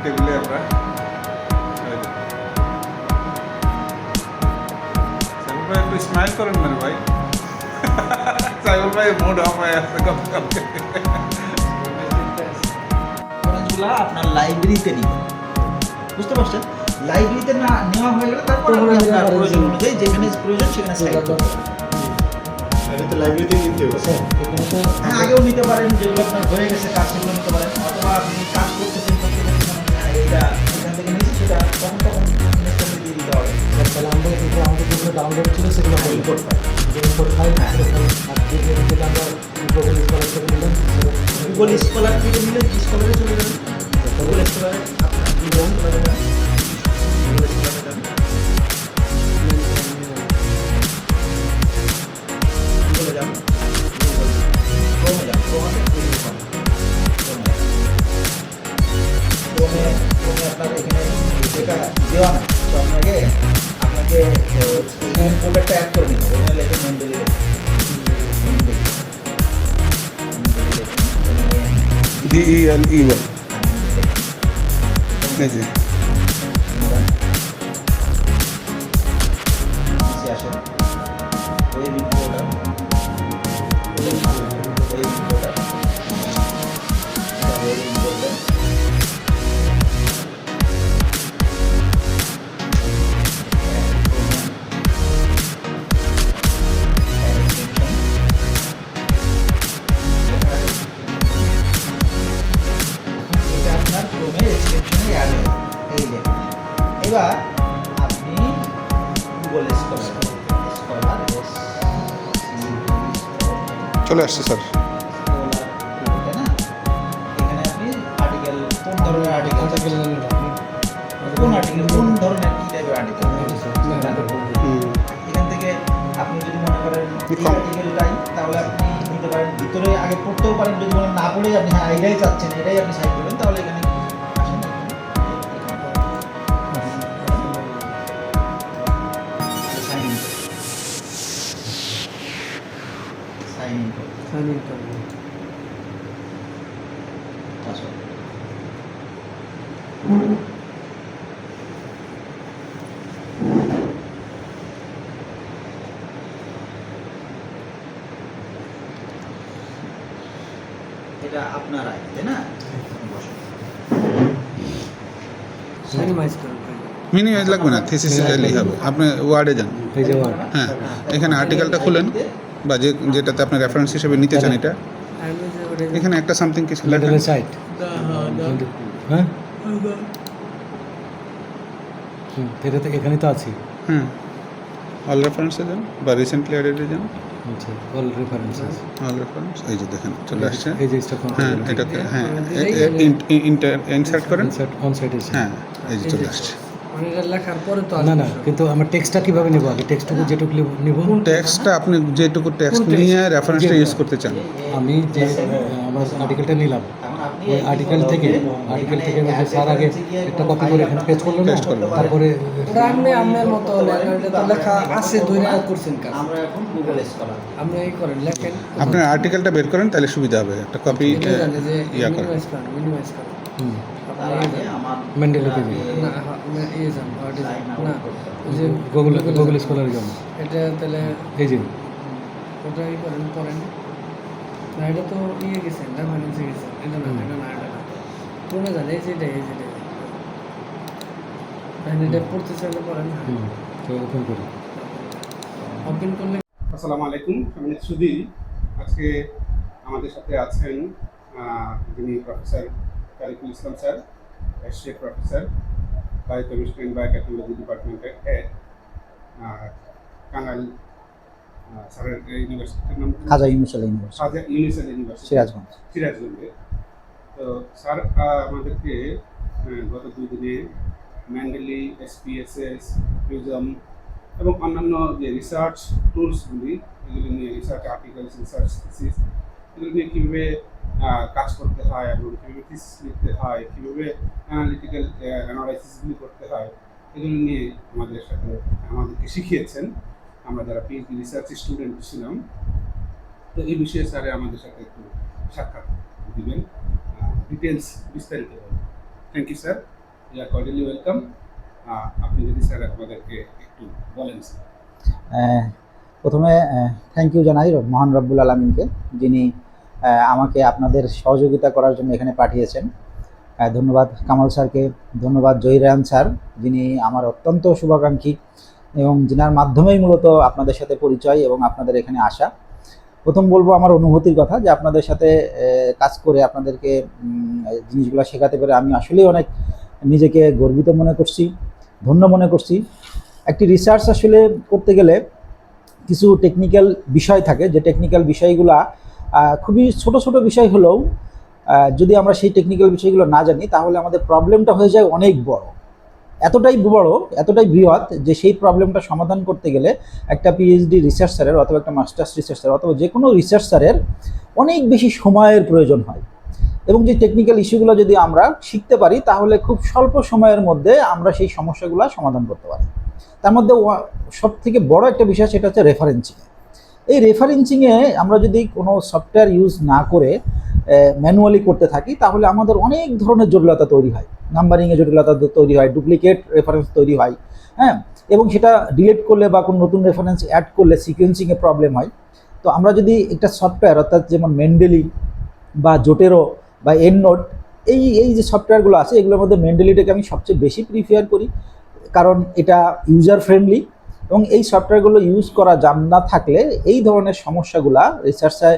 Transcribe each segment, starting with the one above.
টেবিলে আমরা সাইফুল ভাই একটু স্মাইল করেন না রে ভাই। সাইফুল ভাই মুড অফ হয়ে আছে অরেঞ্জগুলো আপনার লাইব্রেরিতে নিবেন, বুঝতে পারছেন? লাইব্রেরিতে না নেওয়া হয়ে গেলে তারপর আপনি আপনার প্রয়োজন অনুযায়ী যেখানে প্রয়োজন সেখানে সাইড করবেন। লাইব্রেরিতে নিতে হবে স্যার। হ্যাঁ, আগেও নিতে পারেন, যেগুলো আপনার হয়ে গেছে কাজ সেগুলো নিতে পারেন, অথবা আপনি কাজ করতেছেন এইটা এখান থেকে নিয়েছি সেটা তখন ইনস্টলে দিয়ে দিতে হবে। তাহলে আমাদের যেগুলো ডাউনলোড ছিল সেগুলো হ্যাঁ, ইম্পোর্ট ফাইল। ইম্পোর্ট ফাইল আর যেটা আমরা গুগল স্কলার থেকে নিলাম গুগল স্কলার থেকে নিলে স্কলারে চলে যাবেন। গুগল স্কলারে আপনার গুগল স্কলারে যান, গুগল স্কলারে যান, গুগলে যান, ক্রোমে যান, ক্রোমে আপনার এখানে যেটা দেওয়া না, তো আপনাকে ফোল্ডারটা অ্যাড করে নিতে হবে। এখানে লেখে মেন্টালি DELE বল এই যে আসেন web importer, web importer, web importer, এটা আপনার ক্রোমের এক্সটেনশনে অ্যাড হয়ে যাবে। এই দেখুন, এবার আপনি গুগল স্কলার চলে আসছে স্যার। না, এখানে আপনি আর্টিকেল, কোন ধরনের আর্টিকেল, কোন আর্টিকেল, কোন ধরনের কি টাইপের আর্টিকেল, এখান থেকে আপনি যদি মনে করেন এই আর্টিকেলটাই, তাহলে আপনি নিতে পারেন। ভিতরে আগে পড়তেও পারেন, যদি মনে না পড়ে আপনি হ্যাঁ এটাই চাচ্ছেন, এটাই আপনি সাইড করবেন, তাহলে এখানে আসেন সাইন ইন করুন, পাসওয়ার্ড। এটা আপনার আইডি, তাই না? বসুন। মিনিমাইজ লাগবে না, থিসিস দিলেই হবে। আপনি ওয়ার্ডে যান, এই যে ওয়ার্ড হ্যাঁ এখানে আর্টিকেলটা খুলেন বা যেটাতে আপনি রেফারেন্স হিসেবে নিতে চান, এটা এখানে একটা সামথিং কিছু লেখেন। মিডল সাইট হ্যাঁ এটা তো এখানে তো আছে। হ্যাঁ অল রেফারেন্সে যান বা রিসেন্টলি অ্যাডেডে যান, আচ্ছা অল রেফারেন্সেস অল রেফারেন্স এই যে দেখেন চলে আসছে। এই যে স্টক হ্যাঁ এটাকে হ্যাঁ ইনসার্ট করেন, অন সাইট আছে। হ্যাঁ এই যে চলে আসছে। লেখার পরে তো না না, কিন্তু আমরা টেক্সটটা কিভাবে নেব? আগে টেক্সটটুকু যেটুকু নিব, টেক্সটটা আপনি যেটুকু টেক্সট নিয়ে রেফারেন্সটা ইউজ করতে চান, আমি যে আমার আর্টিকেলটা নিলাম এখন আপনি ওই আর্টিকেল থেকে ওই যে স্যার আগে একটা কপি করে এখানে পেস্ট করলো না, Paste করলো। তারপরে ওটা আপনি আপনার মতো লেখা, এটা তো লেখা আছে ধরে করছেন কাজ। আমরা এখন গুগল স্কলার আপনি এই করেন, লেখেন, আপনার আর্টিকেলটা বের করেন, তাহলে সুবিধা হবে। একটা কপি এটা জানে যে ইয়া করেন। মিনিমাইজ করেন। তার আপনি আগে আমার মেন্ডেলে পেজে না ইয়ে যান, হোয়াট ইজ না ওই যে গুগল স্কলার যাবো। এটা তাহলে এই যে ওটা ই করেন, করেন না, এটা তো ইয়ে গেছেন না, ফাইন্যান্সে গেছেন, এটা না এটা না এটা না কোনে জানে, এই যেটা এটা পড়তে চাইলে করেন, তো ওপেন করি। ওপেন করলে। আসসালামু আলাইকুম, আমি সুধীর। আজকে আমাদের সাথে আছেন যিনি professor Tariqul Islam sir, associate professor biochemistry and biotechnology ডিপার্টমেন্টের হেড, কাঙ্গাল স্যারের ইউনিভার্সিটির নাম Khwaja Yunus university, Khwaja university university সিরাজগঞ্জে। তো স্যার আমাদেরকে গত 2 দিনে ম্যান্ডেলি, SPSS, প্রিজম এবং অন্যান্য যে রিসার্চ টুলসগুলি, এগুলি নিয়ে রিসার্চ আর্টিকেলস, রিসার্চ থিসিস, এগুলি নিয়ে কীভাবে কাজ করতে হয় এবং কীভাবে থিসিস লিখতে হয়, কীভাবে অ্যানালিটিক্যাল অ্যানালাইসিসগুলি করতে হয়, এগুলি নিয়ে আমাদেরকে শিখিয়েছেন। আমরা যারা PhD রিসার্চ স্টুডেন্ট ছিলাম, তো এই বিষয়ে স্যারে আমাদের সাথে একটু সাক্ষাৎ দিবেন, ডিটেলস বিস্তারিত। Thank you sir, you are cordially welcome. আপনি যদি স্যার আমাদেরকে একটু বলেন স্যার। প্রথমে থ্যাংক ইউ জানাই মহান রব্বুল আলমিনকে, যিনি আমাকে আপনাদের সহযোগিতা করার জন্য এখানে পাঠিয়েছেন। ধন্যবাদ কামাল স্যারকে, ধন্যবাদ জহিরান স্যার, যিনি আমার অত্যন্ত শুভাকাঙ্ক্ষী এবং যিনার মাধ্যমেই মূলত আপনাদের সাথে পরিচয় এবং আপনাদের এখানে আসা। প্রথম বলবো আমার অনুভূতির কথা, যে আপনাদের সাথে কাজ করে আপনাদেরকে জিনিসগুলো শেখাতে পেরে আমি আসলেই অনেক নিজেকে গর্বিত মনে করছি, ধন্য মনে করছি। একটি রিসার্চ আসলে করতে গেলে কিছু টেকনিক্যাল বিষয় থাকে, যে টেকনিক্যাল বিষয়গুলা খুবই ছোট ছোট বিষয় হলেও যদি আমরা সেই টেকনিক্যাল বিষয়গুলো না জানি তাহলে আমাদের প্রবলেমটা হয়ে যায় অনেক বড়, এতটাই বড়, এতটাই বৃহৎ, যে সেই প্রবলেমটা সমাধান করতে গেলে একটা পিএইচডি রিসার্চারের অথবা একটা মাস্টার্স রিসার্চার অথবা যে কোনো রিসার্চারের অনেক বেশি সময়ের প্রয়োজন হয়। এবং যে টেকনিক্যাল ইস্যুগুলো যদি আমরা শিখতে পারি তাহলে খুব স্বল্প সময়ের মধ্যে আমরা সেই সমস্যাগুলো সমাধান করতে পারি। তার মধ্যে সব থেকে বড় একটা বিষয়, সেটা হচ্ছে রেফারেন্সিং। এই রেফারেন্সিংয়ে আমরা যদি কোনো সফটওয়্যার ইউজ না করে ম্যানুয়ালি করতে থাকি তাহলে আমাদের অনেক ধরনের জটিলতা তৈরি হয়, নাম্বারিংয়ে জটিলতা তৈরি হয়, ডুপ্লিকেট রেফারেন্স তৈরি হয়, হ্যাঁ, এবং সেটা ডিলিট করলে বা কোনো নতুন রেফারেন্স অ্যাড করলে সিকোয়েন্সিংয়ে প্রবলেম হয়। তো আমরা যদি একটা সফটওয়্যার, অর্থাৎ যেমন মেন্ডেলি বা জোটেরো বা এন্ডনোট, এই যে সফটওয়্যারগুলো আছে এগুলোর মধ্যে মেন্ডেলিটাকে আমি সবচেয়ে বেশি প্রিফার করি, কারণ এটা ইউজার ফ্রেন্ডলি। এবং এই সফটওয়্যারগুলো ইউজ করা না থাকলে এই ধরনের সমস্যাগুলো রিসার্চে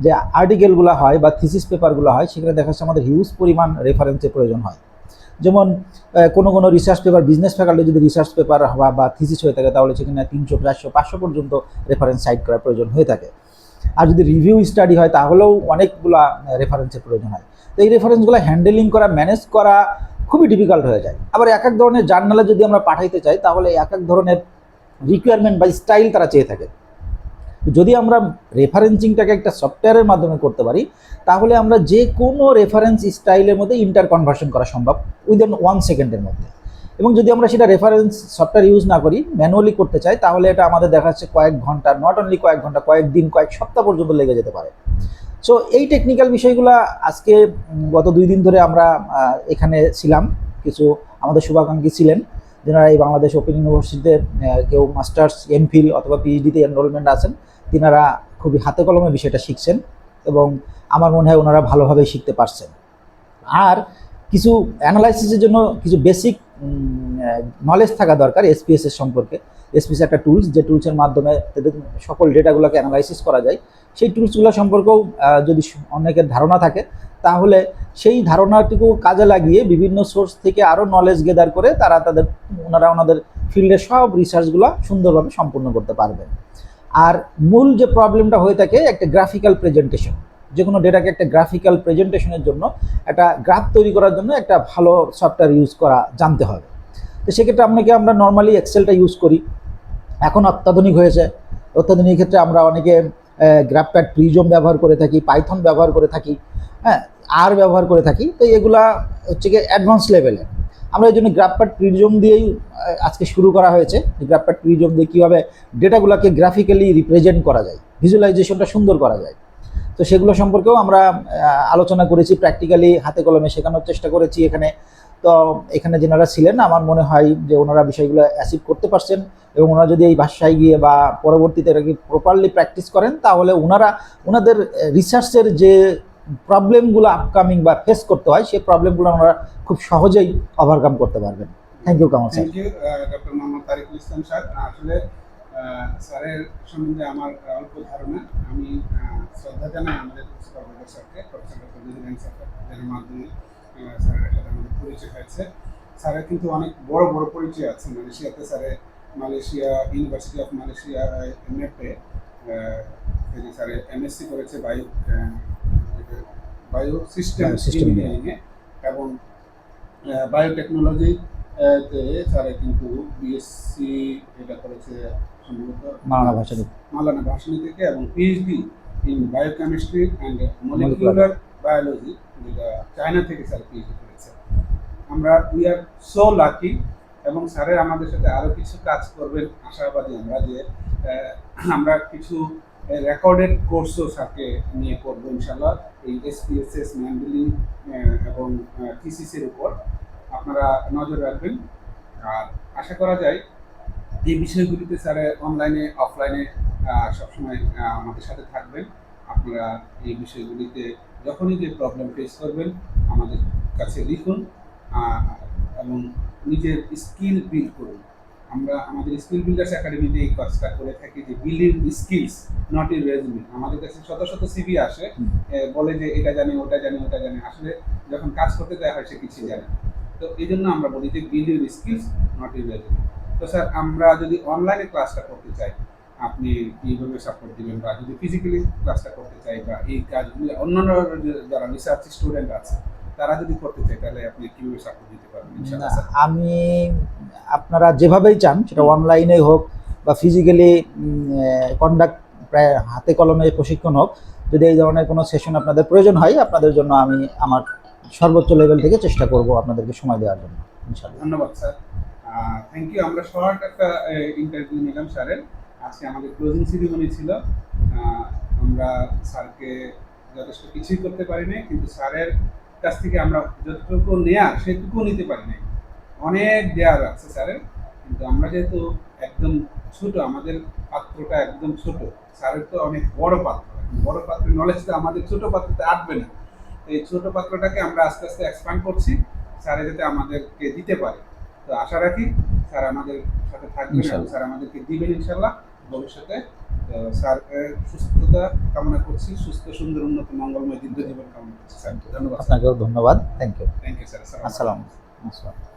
যে আর্টিকেলগুলো হয় বা থিসিস পেপারগুলো হয় সেখানে দেখা যাচ্ছে আমাদের হিউজ পরিমাণ রেফারেন্সের প্রয়োজন হয়। যেমন কোনো রিসার্চ পেপার, বিজনেস ফ্যাকাল্টি যদি রিসার্চ পেপার বা থিসিস হয়ে থাকে তাহলে সেখানে 300, 400, 500 পর্যন্ত রেফারেন্স সাইট করার প্রয়োজন হয়ে থাকে। আর যদি রিভিউ স্টাডি হয় তাহলেও অনেকগুলা রেফারেন্সের প্রয়োজন হয়। তো এই রেফারেন্সগুলো হ্যান্ডেলিং করা, ম্যানেজ করা খুবই ডিফিকাল্ট হয়ে যায়। আবার এক এক ধরনের জার্নালে যদি আমরা পাঠাইতে চাই তাহলে এক এক ধরনের রিকোয়ারমেন্ট বা স্টাইল তারা চেয়ে থাকে। যদি আমরা রেফারেন্সিংটাকে একটা সফটওয়্যারের মাধ্যমে করতে পারি তাহলে আমরা যে কোনো রেফারেন্স স্টাইলের মধ্যে ইন্টার কনভার্সন করা সম্ভব উইদিন 1 সেকেন্ডের মধ্যে। এবং যদি আমরা সেটা রেফারেন্স সফটওয়্যার ইউজ না করি, ম্যানুয়ালি করতে চাই, তাহলে এটা আমাদের দেখা যাচ্ছে কয়েক ঘন্টা, নট অনলি কয়েক ঘন্টা, কয়েক দিন, কয়েক সপ্তাহ পর্যন্ত লেগে যেতে পারে। সো এই টেকনিক্যাল বিষয়গুলো আজকে গত 2 দিন ধরে আমরা এখানে ছিলাম, কিছু আমাদের শুভাকাঙ্ক্ষী ছিলেন যারা এই বাংলাদেশ ওপেন ইউনিভার্সিটিতে কেউ মাস্টার্স, এমফিল অথবা পিএইচডিতে এনরোলমেন্ট আছেন, তিনারা খুবই হাতে কলমে বিষয়টা শিখছেন এবং আমার মনে হয় ওনারা ভালোভাবে শিখতে পারছেন। আর কিছু অ্যানালাইসিসের জন্য কিছু বেসিক নলেজ থাকা দরকার এসপিএসের সম্পর্কে। এসপিএস একটা টুলস, যে টুলসের মাধ্যমে সকল ডেটাগুলোকে অ্যানালাইসিস করা যায়। সেই টুলসগুলো সম্পর্কেও যদি অনেকের ধারণা থাকে তাহলে সেই ধারণাটুকু কাজে লাগিয়ে বিভিন্ন সোর্স থেকে আরও নলেজ গেদার করে ওনারা ওনাদের ফিল্ডের সব রিসার্চগুলো সুন্দরভাবে সম্পূর্ণ করতে পারবেন। আর মূল যে প্রবলেমটা হয়ে থাকে একটা গ্রাফিক্যাল প্রেজেন্টেশন, যে কোনো ডেটাকে একটা গ্রাফিক্যাল প্রেজেন্টেশনের জন্য, একটা গ্রাফ তৈরি করার জন্য একটা ভালো সফটওয়্যার ইউজ করা জানতে হবে। তো সেক্ষেত্রে আমরা নর্মালি এক্সেলটা ইউজ করি, এখন অত্যাধুনিক হয়েছে। অত্যাধুনিক ক্ষেত্রে আমরা অনেকে গ্রাফপ্যাড, প্রিজম ব্যবহার করে থাকি, পাইথন ব্যবহার করে থাকি, হ্যাঁ, আর ব্যবহার করে থাকি। তো এগুলা হচ্ছে গিয়ে অ্যাডভান্স লেভেলের। আমরা এই জন্য গ্রাফপ্যাড, প্রিজম দিয়েই আজকে শুরু করা হয়েছে। গ্রাফপ্যাড, প্রিজম দিয়ে কীভাবে ডেটাগুলোকে গ্রাফিক্যালি রিপ্রেজেন্ট করা যায়, ভিজুয়ালাইজেশনটা সুন্দর করা যায়, তো সেগুলো সম্পর্কেও আমরা আলোচনা করেছি, প্র্যাকটিক্যালি হাতে কলমে শেখানোর চেষ্টা করেছি এখানে। তো এখানে যেনারা ছিলেন আমার মনে হয় যে ওনারা বিষয়গুলো অ্যাচিভ করতে পারছেন, এবং ওনারা যদি এই ভাষায় গিয়ে বা পরবর্তীতে এটাকে প্রপারলি প্র্যাকটিস করেন তাহলে ওনাদের রিসার্চের যে প্রবলেমগুলো আপকামিং বা ফেস করতে হয় সেই প্রবলেমগুলো ওনারা খুব সহজেই ওভারকাম করতে পারবেন। Thank you Kamal sir. Thank you doctor Mohammad Tariqul Islam sir. আসলে স্যারের সম্বন্ধে আমার অল্প ধারণা, আমি শ্রদ্ধা জানাই আমাদের সুপারভাইজার স্যারকে, প্রফেসর ডক্টর জহিরান স্যারকে, যার মাধ্যমে স্যারের সাথে আমাদের পরিচয় হয়েছে। স্যারের কিন্তু অনেক বড় বড় পরিচয় আছে মালয়েশিয়াতে। স্যারের মালয়েশিয়া, ইউনিভার্সিটি অফ মালয়েশিয়া মেপে স্যারের এমএসসি করেছে বায়ো সিস্টেম ইঞ্জিনিয়ারিংয়ে, এবং বায়োটেকনোলজিতে স্যারে কিন্তু বিএসসি এটা করেছে সম্ভবত মাওলানা ভাসানী থেকে, এবং PhD in biochemistry and molecular biology, যেটা চায়না থেকে স্যার পিএইচডি করেছে। উই আর সো লাকি, এবং স্যারের আমাদের সাথে আরও কিছু কাজ করবেন আশাবাদী আমরা, যে আমরা কিছু রেকর্ডেড কোর্সও স্যারকে নিয়ে করবো ইনশাল্লাহ, এই এসপিএসএস, ম্যান্ডেলি এবং থিসিসের উপর। আপনারা নজর রাখবেন। আর আশা করা যায় এই বিষয়গুলিতে স্যার অনলাইনে অফলাইনে সবসময় আমাদের সাথে থাকবেন। আপনারা এই বিষয়গুলিতে যখনই যে প্রবলেম ফেস করবেন আমাদের কাছে লিখুন এবং নিজের স্কিল বিল্ড করুন। আমরা আমাদের স্কিল বিল্ডার্স একাডেমিতে এই কাজটা করে থাকি যে building skills not in resume. আমাদের কাছে শত শত সিভি আসে, বলে যে এটা জানি ওটা জানি ওটা জানি, আসলে যখন কাজ করতে দেওয়া হয় সে কিছু জানে না। তো এই জন্য আমরা বলি যে building skills not in resume. তো স্যার আমরা যদি অনলাইনে ক্লাসটা করতে চাই আপনি কীভাবে সাপোর্ট দিবেন, বা যদি ফিজিক্যালি ক্লাসটা করতে চাই বা এই কাজগুলি অন্যান্য যারা রিসার্চ স্টুডেন্ট আছে তারা যদি করতে চায় তাহলে আপনি কীভাবে সাপোর্ট দিতে পারবেন ইনশাআল্লাহ স্যার? আমি আপনারা যেভাবেই চান, সেটা অনলাইনে হোক বা ফিজিক্যালি কন্ডাক্ট, প্রায় হাতে কলমে প্রশিক্ষণ হোক, যদি এই ধরনের কোনো সেশন আপনাদের প্রয়োজন হয় আপনাদের জন্য আমি আমার সর্বোচ্চ লেভেল থেকে চেষ্টা করব আপনাদেরকে সময় দেওয়ার জন্য ইনশাআল্লাহ। ধন্যবাদ স্যার, থ্যাংক ইউ। আমরা শর্ট একটা ইন্টারভিউ নিলাম স্যারের। আজকে আমাদের ক্লোজিং সেরিমনি ছিল। আমরা স্যারকে যথেষ্ট কিছুই করতে পারি নাই, কিন্তু স্যারের কাছ থেকে আমরা যতটুকু নেয়ার সেটুকু নিতে পারি নাই। অনেক দেওয়ার আছে স্যারের, কিন্তু আমরা যেহেতু একদম ছোট, আমাদের পাত্রটা একদম ছোট, স্যারের তো অনেক বড় পাত্র, বড় পাত্রের নলেজটা আমাদের ছোট পাত্রতে আটবে না। এই ছোট পাত্রটাকে আমরা আস্তে আস্তে এক্সপ্যান্ড করছি স্যারে যাতে আমাদেরকে দিতে পারে। তো আশা রাখি স্যার আমাদের সাথে থাকবেন এবং স্যার আমাদেরকে দিবেন ইনশাল্লাহ ভবিষ্যতে। তো স্যার সুস্থতা কামনা করছি, সুস্থ সুন্দর উন্নত মঙ্গলময় দীর্ঘ জীবন কামনা করছি স্যার। ধন্যবাদ। আপনাকেও ধন্যবাদ। Thank you thank you sir. আসসালামু আলাইকুম।